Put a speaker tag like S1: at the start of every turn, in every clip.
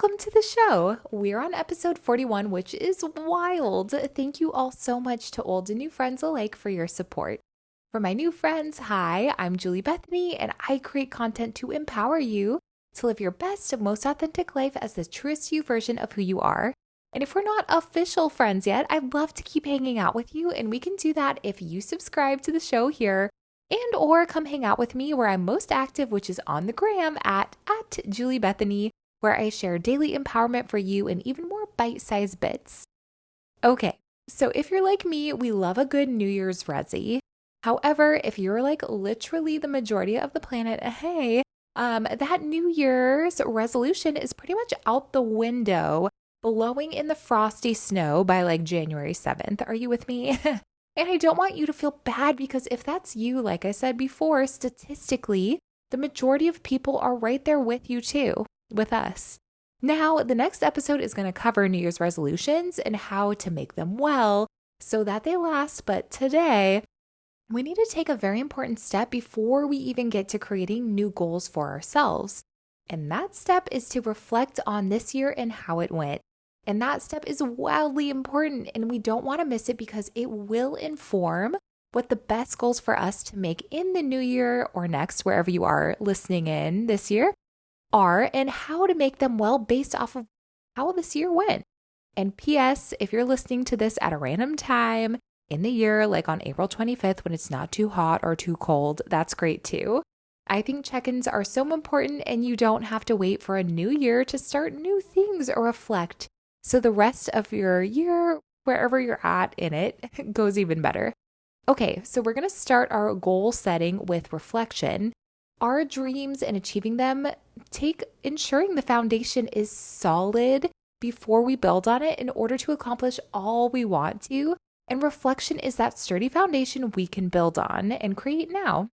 S1: welcome to the show. We're on episode 41, which is wild. Thank you all so much to old and new friends alike for your support. For my new friends, hi, I'm Julie Bethany, and I create content to empower you to live your best and most authentic life as the truest you version of who you are. And if we're not official friends yet, I'd love to keep hanging out with you, and we can do that if you subscribe to the show here and or come hang out with me where I'm most active, which is on the gram at Julie Bethany, where I share daily empowerment for you and even more bite-sized bits. Okay, so if you're like me, we love a good New Year's resi. However, if you're like literally the majority of the planet, hey, that New Year's resolution is pretty much out the window, blowing in the frosty snow by like January 7th. Are you with me? And I don't want you to feel bad because if that's you, like I said before, statistically, the majority of people are right there with you too, with us. Now, the next episode is going to cover New Year's resolutions and how to make them well so that they last. But today, we need to take a very important step before we even get to creating new goals for ourselves. And that step is to reflect on this year and how it went. And that step is wildly important, and we don't want to miss it because it will inform what the best goals for us to make in the new year or next, wherever you are listening in this year, are and how to make them well based off of how this year went. And P.S., if you're listening to this at a random time in the year, like on April 25th when it's not too hot or too cold, that's great too. I think check-ins are so important, and you don't have to wait for a new year to start new things or reflect. So the rest of your year, wherever you're at in it, goes even better. Okay, so we're going to start our goal setting with reflection. Our dreams and achieving them take ensuring the foundation is solid before we build on it in order to accomplish all we want to. And reflection is that sturdy foundation we can build on and create now.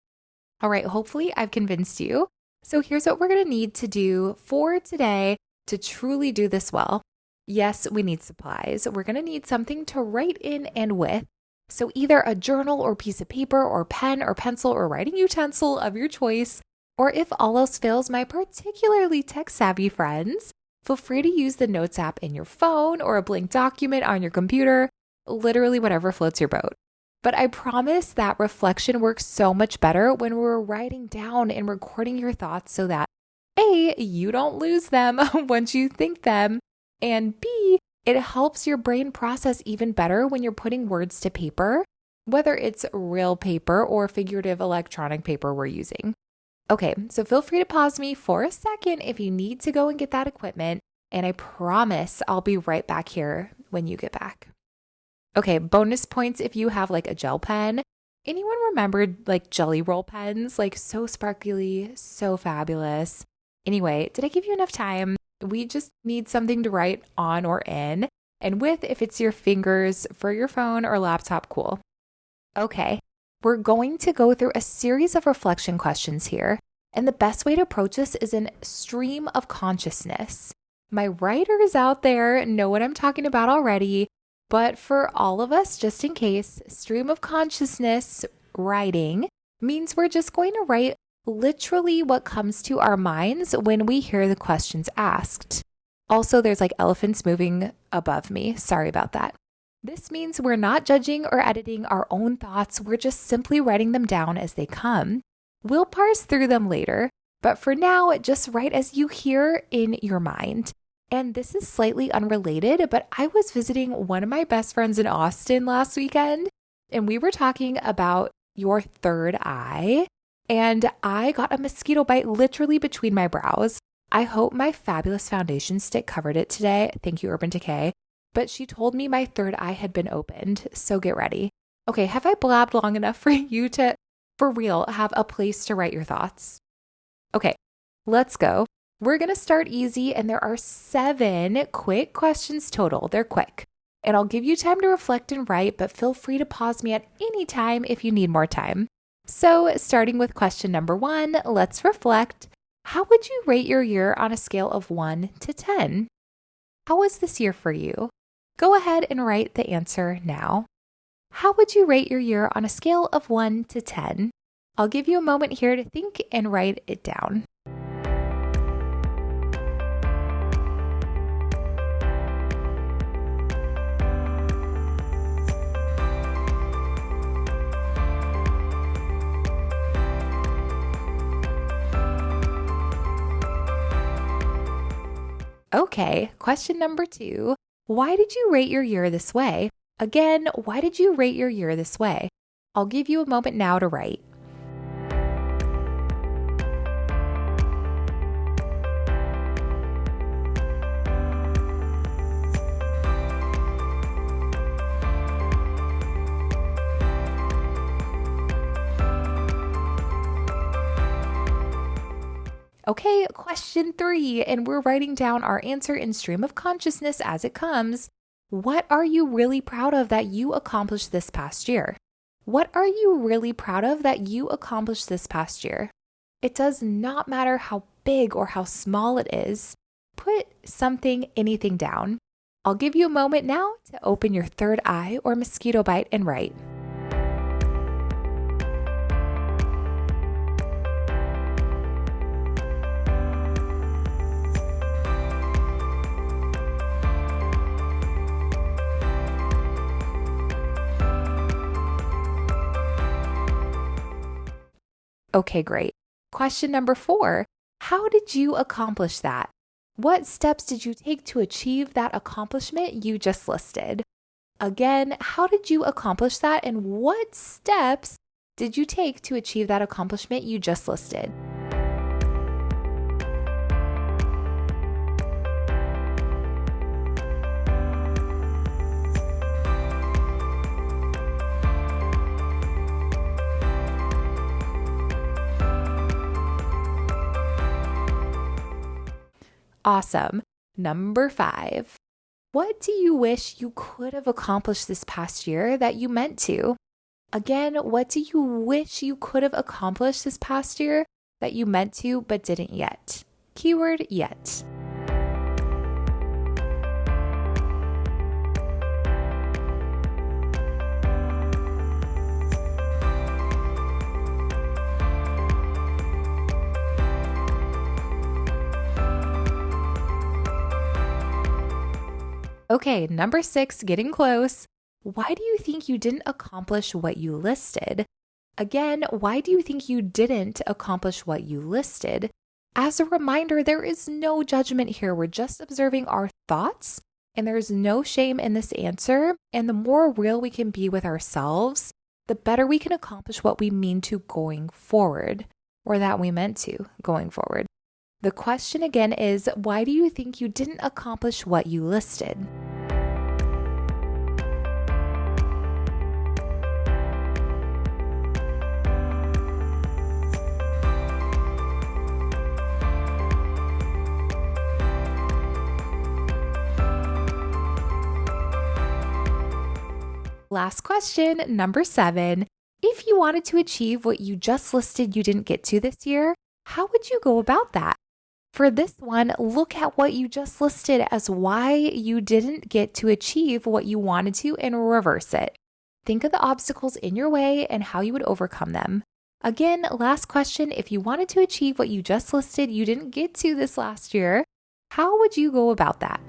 S1: All right, hopefully I've convinced you. So here's what we're going to need to do for today to truly do this well. Yes, we need supplies. We're going to need something to write in and with. So either a journal or piece of paper or pen or pencil or writing utensil of your choice, or if all else fails, my particularly tech-savvy friends, feel free to use the Notes app in your phone or a blank document on your computer, literally whatever floats your boat. But I promise that reflection works so much better when we're writing down and recording your thoughts so that A, you don't lose them once you think them, and B, it helps your brain process even better when you're putting words to paper, whether it's real paper or figurative electronic paper we're using. Okay, so feel free to pause me for a second if you need to go and get that equipment, and I promise I'll be right back here when you get back. Okay, bonus points if you have like a gel pen. Anyone remembered like Jelly Roll pens? Like so sparkly, so fabulous. Anyway, did I give you enough time? We just need something to write on or in, and with if it's your fingers for your phone or laptop, cool. Okay, we're going to go through a series of reflection questions here, and the best way to approach this is in stream of consciousness. My writers out there know what I'm talking about already, but for all of us, just in case, stream of consciousness writing means we're just going to write literally what comes to our minds when we hear the questions asked. Also, there's like elephants moving above me. Sorry about that. This means we're not judging or editing our own thoughts. We're just simply writing them down as they come. We'll parse through them later, but for now, just write as you hear in your mind. And this is slightly unrelated, but I was visiting one of my best friends in Austin last weekend, and we were talking about your third eye. And I got a mosquito bite literally between my brows. I hope my fabulous foundation stick covered it today. Thank you, Urban Decay. But she told me my third eye had been opened, so get ready. Okay, have I blabbed long enough for you to, for real, have a place to write your thoughts? Okay, let's go. We're going to start easy, and there are 7 quick questions total. They're quick. And I'll give you time to reflect and write, but feel free to pause me at any time if you need more time. So starting with question number 1, let's reflect. How would you rate your year on a scale of 1 to 10? How was this year for you? Go ahead and write the answer now. How would you rate your year on a scale of 1 to 10? I'll give you a moment here to think and write it down. Okay, question number 2. Why did you rate your year this way? Again, why did you rate your year this way? I'll give you a moment now to write. Okay, question 3, and we're writing down our answer in stream of consciousness as it comes. What are you really proud of that you accomplished this past year? What are you really proud of that you accomplished this past year? It does not matter how big or how small it is. Put something, anything down. I'll give you a moment now to open your third eye or mosquito bite and write. Okay, great. Question number 4. How did you accomplish that? What steps did you take to achieve that accomplishment you just listed? Again, how did you accomplish that, and what steps did you take to achieve that accomplishment you just listed? Awesome. Number 5. What do you wish you could have accomplished this past year that you meant to? Again, what do you wish you could have accomplished this past year that you meant to but didn't yet? Keyword yet. Okay, number 6, getting close. Why do you think you didn't accomplish what you listed? Again, why do you think you didn't accomplish what you listed? As a reminder, there is no judgment here. We're just observing our thoughts, and there's no shame in this answer. And the more real we can be with ourselves, the better we can accomplish what we mean to going forward, or that we meant to going forward. The question again is, why do you think you didn't accomplish what you listed? Last question, number 7. If you wanted to achieve what you just listed you didn't get to this year, how would you go about that? For this one, look at what you just listed as why you didn't get to achieve what you wanted to and reverse it. Think of the obstacles in your way and how you would overcome them. Again, last question, if you wanted to achieve what you just listed you didn't get to this last year, how would you go about that?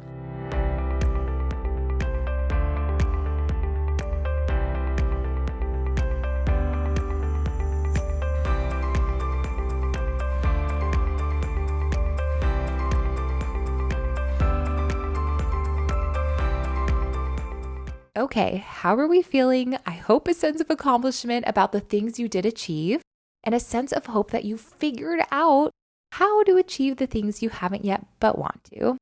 S1: Okay, how are we feeling? I hope a sense of accomplishment about the things you did achieve and a sense of hope that you figured out how to achieve the things you haven't yet but want to.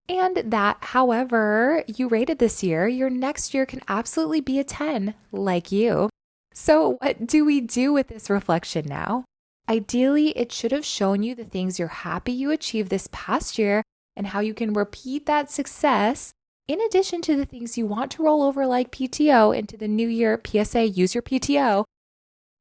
S1: And that, however you rated this year, your next year can absolutely be a 10, like you. So what do we do with this reflection now? Ideally, it should have shown you the things you're happy you achieved this past year and how you can repeat that success in addition to the things you want to roll over like PTO into the new year. PSA, use your PTO.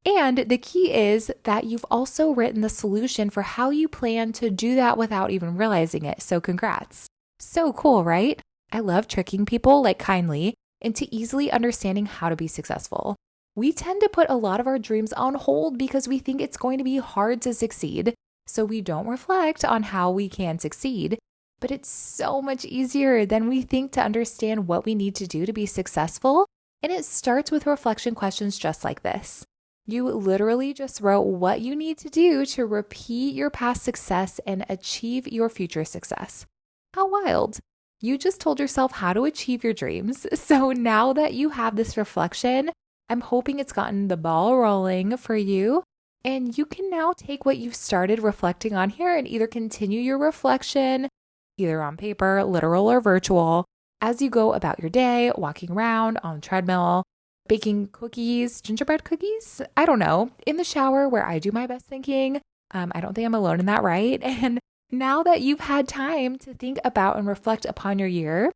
S1: And the key is that you've also written the solution for how you plan to do that without even realizing it. So congrats. So cool, right? I love tricking people like kindly into easily understanding how to be successful. We tend to put a lot of our dreams on hold because we think it's going to be hard to succeed. So we don't reflect on how we can succeed. But it's so much easier than we think to understand what we need to do to be successful. And it starts with reflection questions just like this. You literally just wrote what you need to do to repeat your past success and achieve your future success. How wild. You just told yourself how to achieve your dreams. So now that you have this reflection, I'm hoping it's gotten the ball rolling for you. And you can now take what you've started reflecting on here and either continue your reflection, either on paper, literal or virtual, as you go about your day, walking around on the treadmill, baking cookies, gingerbread cookies, I don't know, in the shower where I do my best thinking. I don't think I'm alone in that, right? And now that you've had time to think about and reflect upon your year,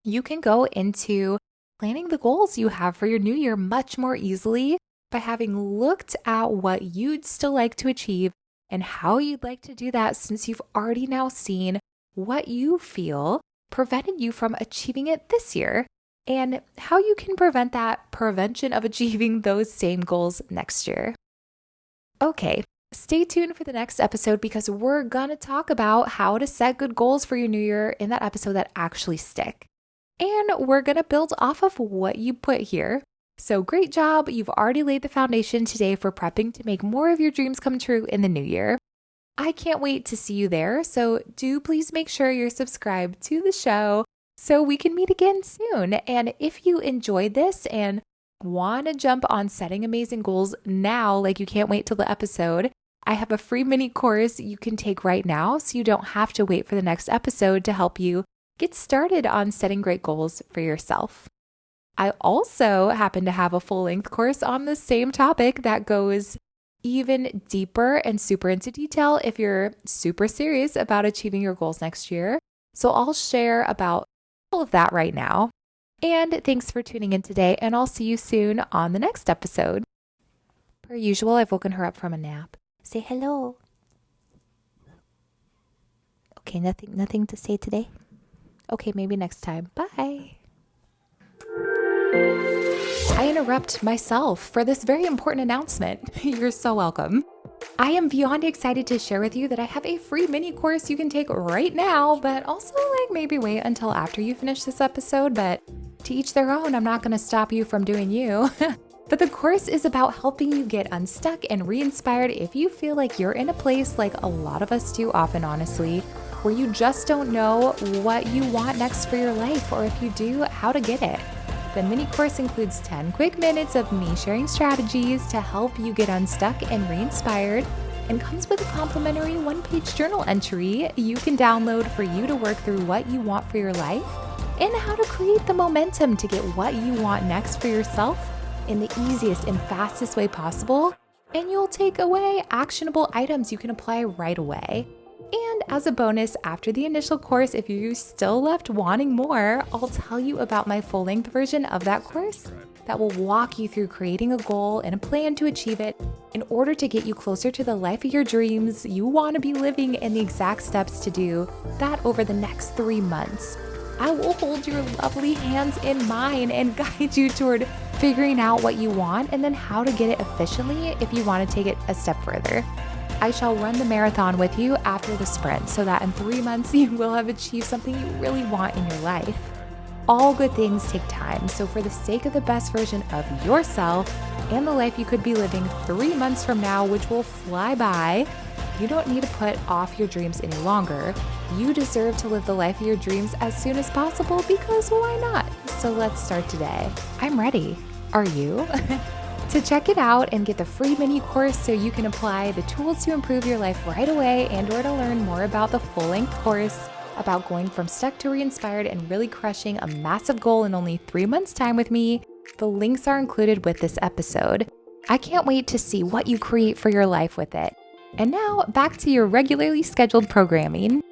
S1: you can go into planning the goals you have for your new year much more easily by having looked at what you'd still like to achieve and how you'd like to do that, since you've already now seen what you feel prevented you from achieving it this year and how you can prevent that prevention of achieving those same goals next year. Okay, stay tuned for the next episode because we're going to talk about how to set good goals for your new year in that episode that actually stick. And we're going to build off of what you put here. So great job. You've already laid the foundation today for prepping to make more of your dreams come true in the new year. I can't wait to see you there. So do please make sure you're subscribed to the show so we can meet again soon. And if you enjoyed this and want to jump on setting amazing goals now, like you can't wait till the episode, I have a free mini course you can take right now so you don't have to wait for the next episode to help you get started on setting great goals for yourself. I also happen to have a full-length course on the same topic that goes even deeper and super into detail if you're super serious about achieving your goals next year. So I'll share about all of that right now. And thanks for tuning in today, and I'll see you soon on the next episode. Per usual, I've woken her up from a nap. Say hello. Okay, nothing to say today? Okay, maybe next time. Bye. I interrupt myself for this very important announcement. You're so welcome. I am beyond excited to share with you that I have a free mini course you can take right now, but also maybe wait until after you finish this episode, but to each their own. I'm not going to stop you from doing you. But the course is about helping you get unstuck and re-inspired if you feel like you're in a place, like a lot of us do often, honestly, where you just don't know what you want next for your life, or if you do, how to get it. The mini course includes 10 quick minutes of me sharing strategies to help you get unstuck and re-inspired, and comes with a complimentary one-page journal entry you can download for you to work through what you want for your life and how to create the momentum to get what you want next for yourself in the easiest and fastest way possible. And you'll take away actionable items you can apply right away. And as a bonus, after the initial course, if you're still left wanting more, I'll tell you about my full-length version of that course that will walk you through creating a goal and a plan to achieve it in order to get you closer to the life of your dreams you want to be living, and the exact steps to do that over the next 3 months. I will hold your lovely hands in mine and guide you toward figuring out what you want and then how to get it efficiently if you want to take it a step further. I shall run the marathon with you after the sprint so that in 3 months you will have achieved something you really want in your life. All good things take time, so for the sake of the best version of yourself and the life you could be living 3 months from now, which will fly by, you don't need to put off your dreams any longer. You deserve to live the life of your dreams as soon as possible, because why not? So let's start today. I'm ready. Are you? To check it out and get the free mini course so you can apply the tools to improve your life right away, and or to learn more about the full-length course about going from stuck to re-inspired and really crushing a massive goal in only 3 months' time with me, the links are included with this episode. I can't wait to see what you create for your life with it. And now back to your regularly scheduled programming.